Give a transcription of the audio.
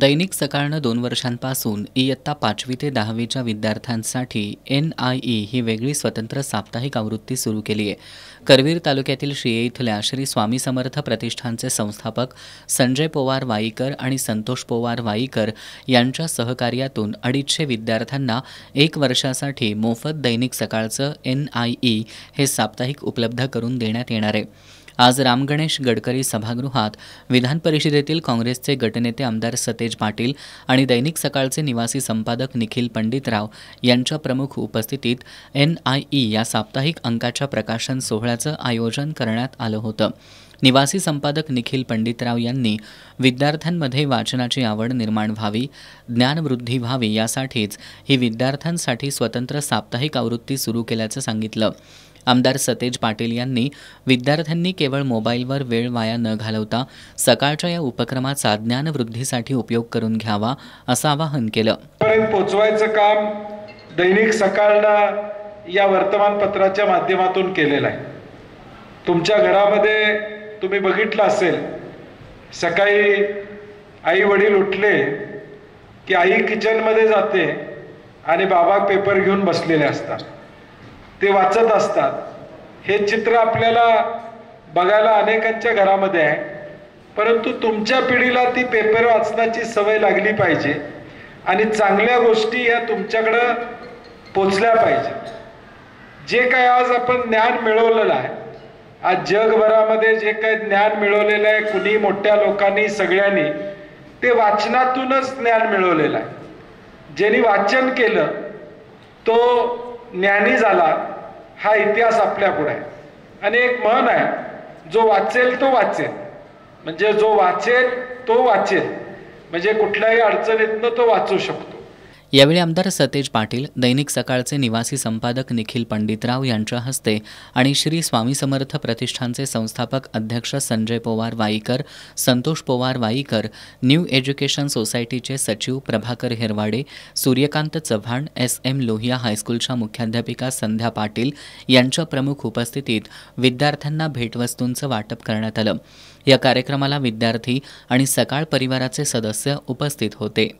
दैनिक सकाळनं 2 वर्षांपासून इयत्ता 5वी ते 10वीच्या विद्यार्थ्यांसाठी NIE ही वेगळी स्वतंत्र साप्ताहिक आवृत्ती सुरू केली आहे. करवीर तालुक्यातील शिये इथल्या श्री स्वामी समर्थ प्रतिष्ठानचे संस्थापक संजय पोवार वाईकर आणि संतोष पोवार वाईकर यांच्या सहकार्यातून 250 विद्यार्थ्यांना 1 वर्षासाठी मोफत दैनिक सकाळचं NIE हे साप्ताहिक उपलब्ध करून देण्यात येणार आहे. आज रामगणेश गडकरी सभागृहात विधान परिषदेतील काँग्रेसचे गटनेते आमदार सतेज पाटील आणि दैनिक सकाळचे निवासी संपादक निखिल पंडितराव यांच्या प्रमुख उपस्थितीत NIE या साप्ताहिक अंकाच्या प्रकाशन सोहळ्याचं आयोजन करण्यात आलं होतं. निवासी संपादक निखिल पंडितराव यांनी विद्यार्थ्यांमध्ये वाचनाची आवड निर्माण व्हावी, ज्ञानवृद्धी व्हावी यासाठीच ही विद्यार्थ्यांसाठी स्वतंत्र साप्ताहिक आवृत्ती सुरू केल्याचं सांगितलं. आमदार सतेज पाटील यांनी विद्यार्थ्यांनी केवळ मोबाईलवर वेळ वाया न घालवता सकाळच्या या उपक्रमाचा ज्ञानवृद्धीसाठी उपयोग करून घ्यावा असं आवाहन केलं. पोचवायचं काम दैनिक सकाळनं या वर्तमानपत्राच्या माध्यमातून केलेलं आहे. तुमच्या घरामध्ये तुम्ही बघितलं असेल, सकाळी आई वडील उठले की आई किचनमध्ये जाते आणि बाबा पेपर घेऊन बसलेले असतात, ते वाचत असतात. हे चित्र आपल्याला बघायला अनेकांच्या घरामध्ये आहे. परंतु तुमच्या पिढीला ती पेपर वाचनाची सवय लागली पाहिजे आणि चांगल्या गोष्टी या तुमच्याकडं पोचल्या पाहिजे. जे काय आज आपण ज्ञान मिळवलेलं आहे, आज जगभरामध्ये जे काही ज्ञान मिळवलेलं आहे, कुणी मोठ्या लोकांनी सगळ्यांनी ते वाचनातूनच ज्ञान मिळवलेलं आहे. ज्यांनी वाचन केलं तो ज्ञानी झाला, हा इतिहास आपल्या पुढे आहे. आणि एक म्हण आहे, जो वाचेल तो वाचेल, म्हणजे जो वाचेल तो वाचेल, म्हणजे कुठल्याही अडचणीतनं तो वाचू शकतो. यावेळी आमदार सतेज पाटील, दैनिक सकाळचे निवासी संपादक निखिल पंडितराव यांच्या हस्ते आणि श्री स्वामी समर्थ प्रतिष्ठानचे संस्थापक अध्यक्ष संजय पोवार वाईकर, संतोष पोवार वाईकर, न्यू एज्युकेशन सोसायटीचे सचिव प्रभाकर हिरवाडे, सूर्यकांत चव्हाण, SM लोहिया हायस्कूलच्या मुख्याध्यापिका संध्या पाटील यांच्या प्रमुख उपस्थितीत विद्यार्थ्यांना भेटवस्तूंचं वाटप करण्यात आलं. या कार्यक्रमाला विद्यार्थी आणि सकाळ परिवाराचे सदस्य उपस्थित होते.